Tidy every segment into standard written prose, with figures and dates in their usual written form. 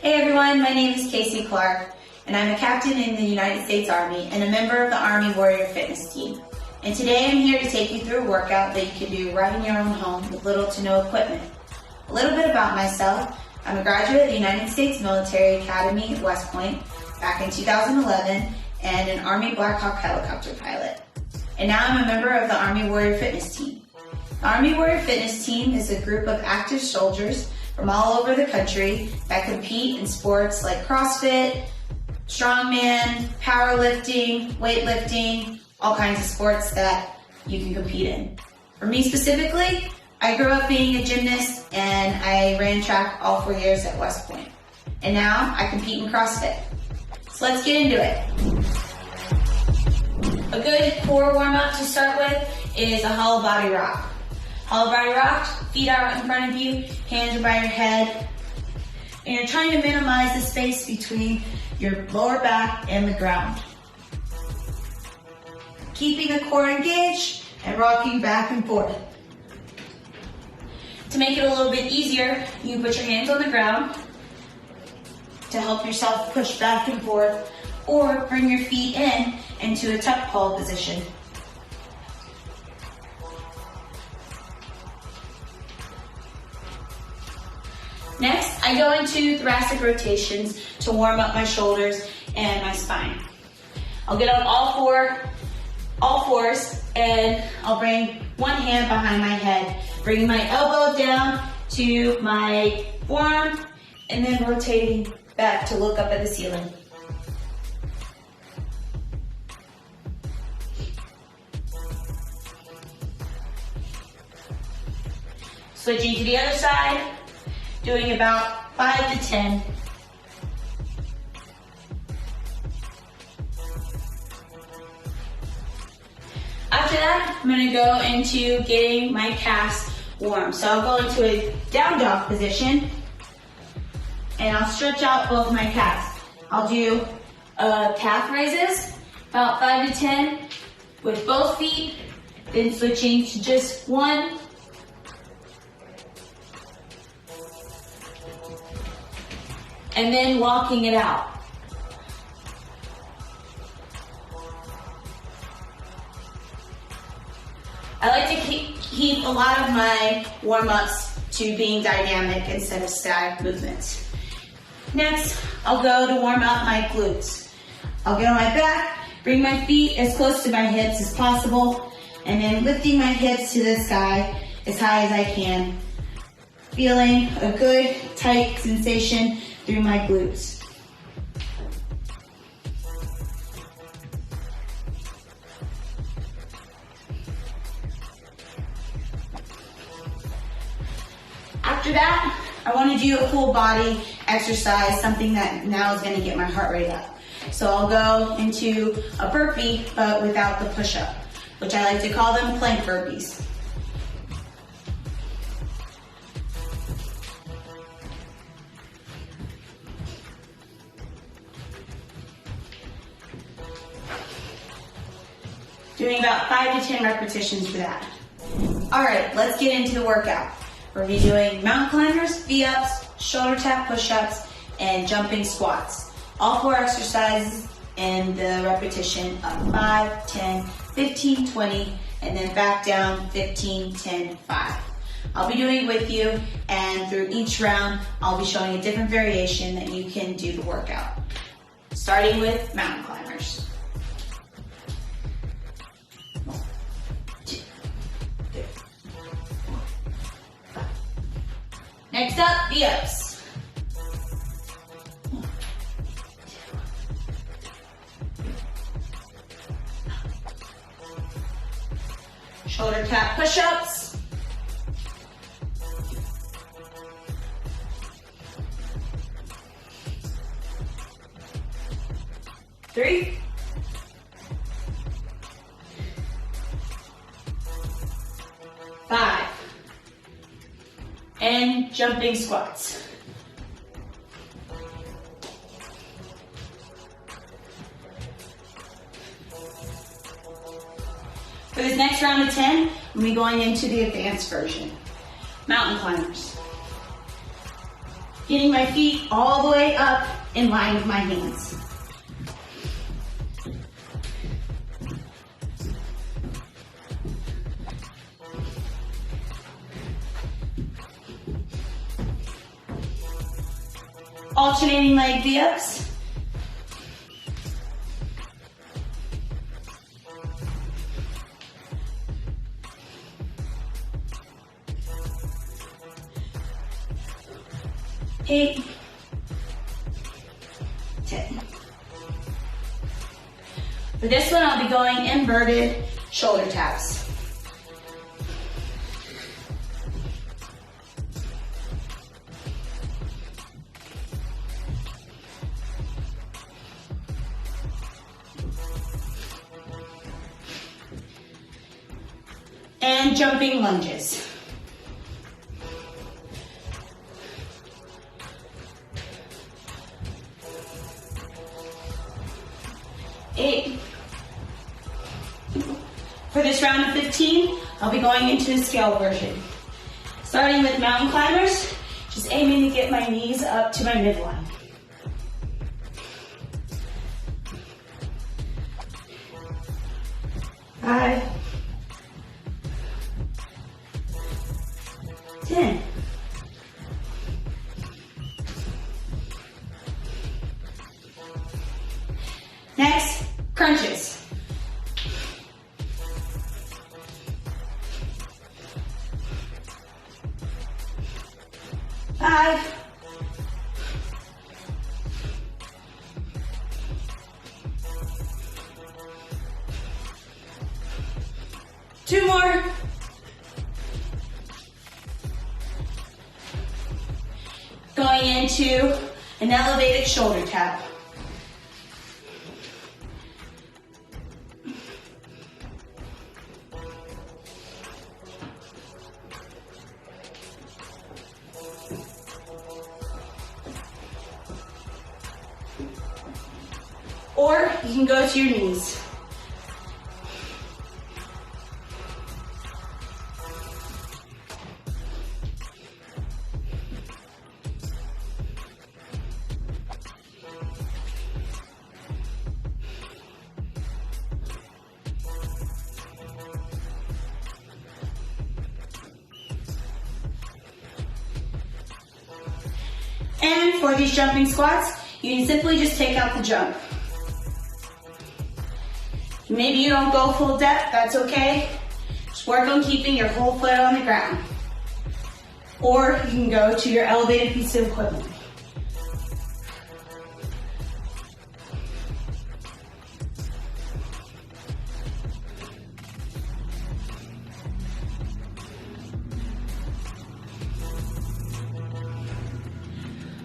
Hey everyone, my name is Casey Clark, and I'm a captain in the United States Army and a member of the Army Warrior Fitness Team. And today I'm here to take you through a workout that you can do right in your own home with little to no equipment. A little bit about myself. I'm a graduate of the United States Military Academy at West Point back in 2011 and an Army Black Hawk helicopter pilot. And now I'm a member of the Army Warrior Fitness Team. The Army Warrior Fitness Team is a group of active soldiers from all over the country that compete in sports like CrossFit, strongman, powerlifting, weightlifting, all kinds of sports that you can compete in. For me specifically, I grew up being a gymnast and I ran track all 4 years at West Point. And now I compete in CrossFit. So let's get into it. A good core warm-up to start with is a hollow body rock. Hollow body rock, feet out in front of you, hands are by your head. And you're trying to minimize the space between your lower back and the ground. Keeping the core engaged and rocking back and forth. To make it a little bit easier, you put your hands on the ground to help yourself push back and forth, or bring your feet into a tuck ball position. Next, I go into thoracic rotations to warm up my shoulders and my spine. I'll get on all fours, and I'll bring one hand behind my head, bringing my elbow down to my forearm, and then rotating back to look up at the ceiling. Switching to the other side, doing about 5 to 10. After that, I'm going to go into getting my calves warm. So I'll go into a down dog position and I'll stretch out both my calves. I'll do calf raises, about 5 to 10 with both feet, then switching to just one. And then walking it out. I like to keep a lot of my warm-ups to being dynamic instead of static movements. Next, I'll go to warm up my glutes. I'll get on my back, bring my feet as close to my hips as possible, and then lifting my hips to the sky as high as I can, feeling a good, tight sensation through my glutes. After that, I want to do a full body exercise, something that now is going to get my heart rate up. So I'll go into a burpee, but without the push-up, which I like to call them plank burpees. Doing about 5 to 10 repetitions for that. All right, let's get into the workout. We'll be doing mountain climbers, V-ups, shoulder tap push-ups, and jumping squats. All 4 exercises in the repetition of 5, 10, 15, 20, and then back down 15, 10, 5. I'll be doing it with you, and through each round, I'll be showing a different variation that you can do the workout. Starting with mountain climbers. Next up, V-ups. Shoulder tap push-ups. Three. 5. And jumping squats. For this next round of 10, we'll be going into the advanced version. Mountain climbers. Getting my feet all the way up in line with my hands. Alternating leg V-ups. Eight, 10. For this one, I'll be going inverted shoulder taps. And jumping lunges. Eight. For this round of 15, I'll be going into the scale version. Starting with mountain climbers, just aiming to get my knees up to my midline. 5, 10. Next, crunches. 5, 2 more. Going into an elevated shoulder tap. Or you can go to your knees. And for these jumping squats, you can simply just take out the jump. Maybe you don't go full depth, that's okay. Just work on keeping your whole foot on the ground. Or you can go to your elevated piece of equipment.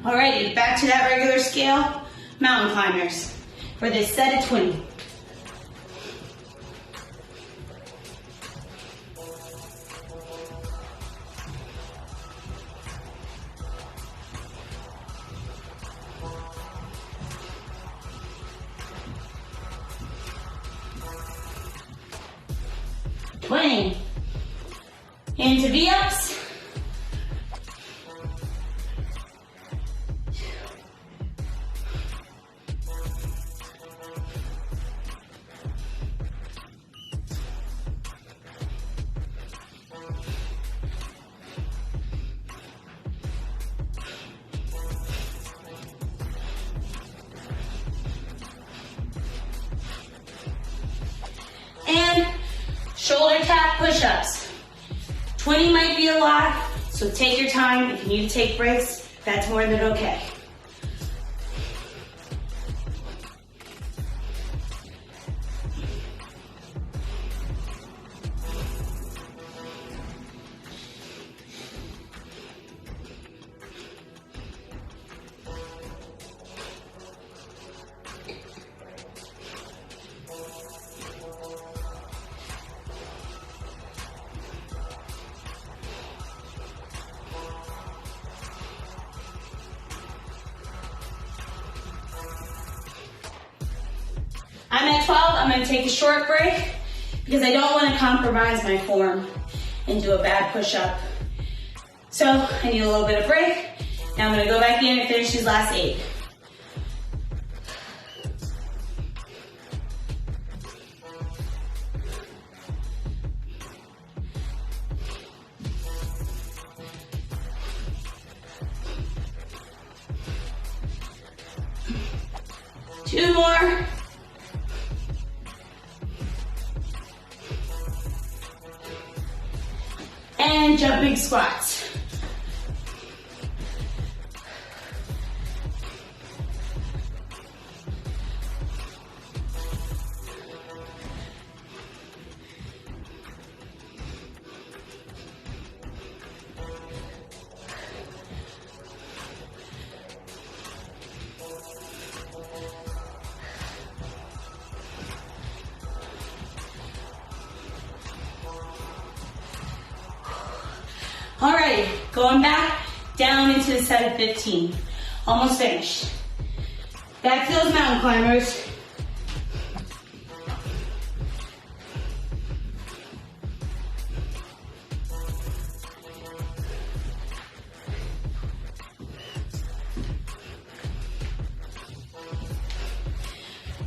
Alrighty, back to that regular scale, mountain climbers, for this set of 20. Into V-ups. And shoulder tap push-ups. 20 might be a lot, so take your time. If you need to take breaks, that's more than okay. I'm at 12, I'm going to take a short break because I don't want to compromise my form and do a bad push-up. So I need a little bit of break. Now I'm gonna go back in and finish these last 8. Two more. And jumping squats. Alrighty, going back down into the set of 15. Almost finished. Back to those mountain climbers.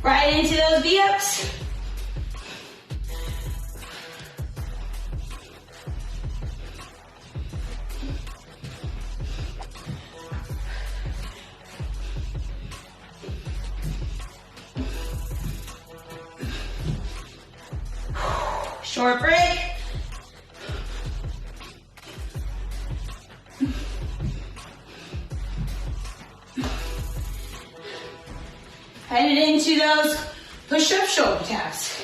Right into those V-ups. Short break. Headed into those push-up shoulder taps.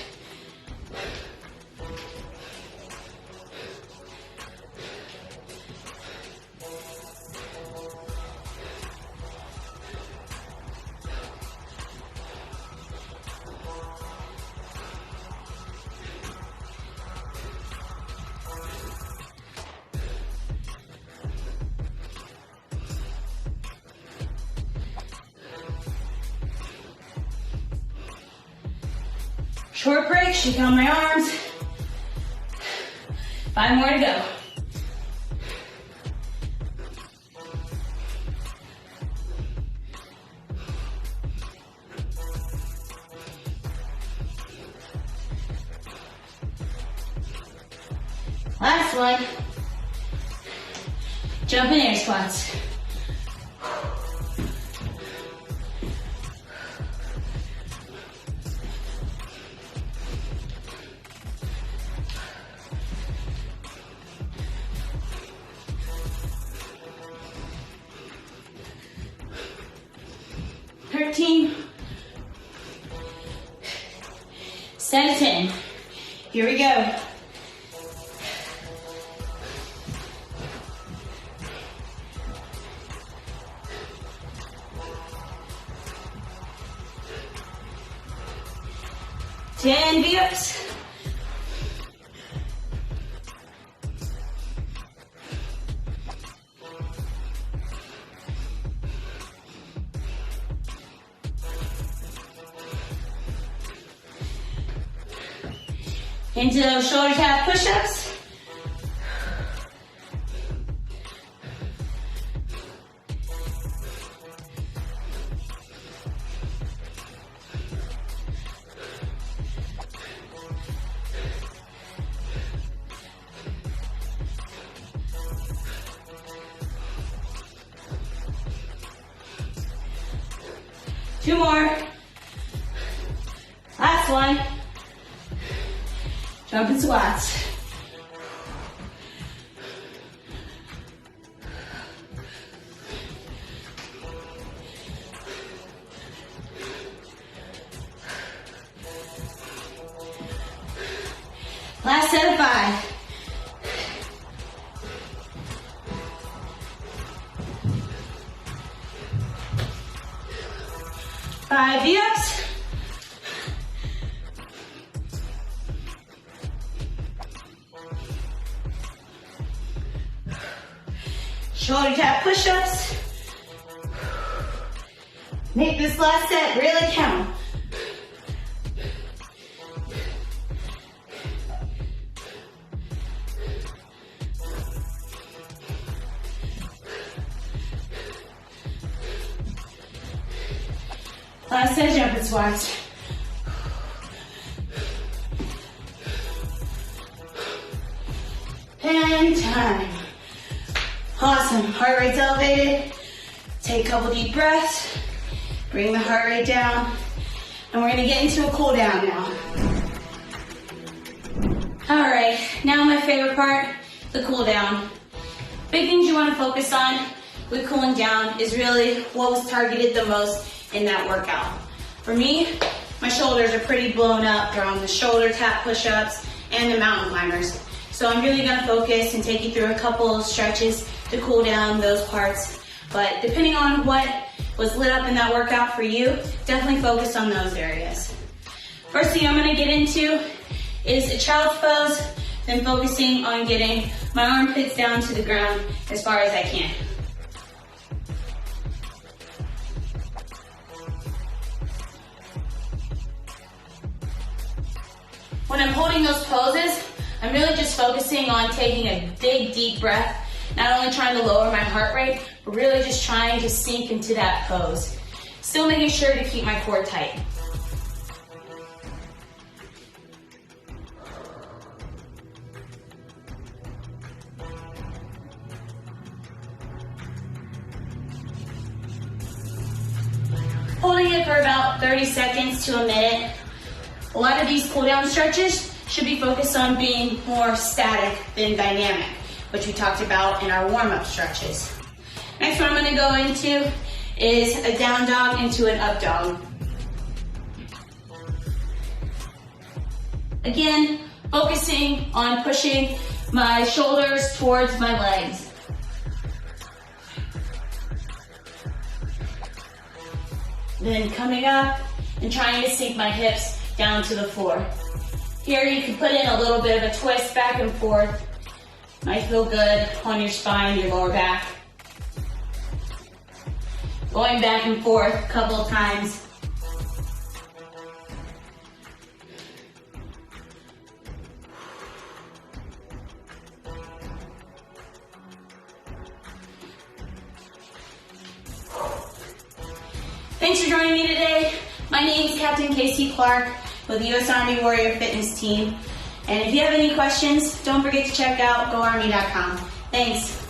Short break, shake out my arms. 5 more to go. Last one. Jumping air squats. Set of 10. Here we go. Ten V-ups. Into those shoulder tap push-ups. Two more. Last one. Jumping squats. Last set of 5. Five V-ups. Shoulder tap push-ups. Make this last set really count. Last set of jumping squats. And time. Awesome, heart rate's elevated. Take a couple deep breaths. Bring the heart rate down. And we're gonna get into a cool down now. All right, now my favorite part, the cool down. Big things you wanna focus on with cooling down is really what was targeted the most in that workout. For me, my shoulders are pretty blown up from the shoulder tap push-ups and the mountain climbers. So I'm really gonna focus and take you through a couple of stretches to cool down those parts. But depending on what was lit up in that workout for you, definitely focus on those areas. First thing I'm gonna get into is a child's pose, then focusing on getting my armpits down to the ground as far as I can. When I'm holding those poses, I'm really just focusing on taking a big, deep breath, not only trying to lower my heart rate, but really just trying to sink into that pose. Still making sure to keep my core tight. Holding it for about 30 seconds to a minute. A lot of these cool down stretches should be focused on being more static than dynamic, which we talked about in our warm-up stretches. Next one I'm gonna go into is a down dog into an up dog. Again, focusing on pushing my shoulders towards my legs. Then coming up and trying to sink my hips down to the floor. Here you can put in a little bit of a twist back and forth. Might feel good on your spine, your lower back. Going back and forth a couple of times. Thanks for joining me today. My name is Captain Casey Clark with the U.S. Army Warrior Fitness Team. And if you have any questions, don't forget to check out GoArmy.com. Thanks.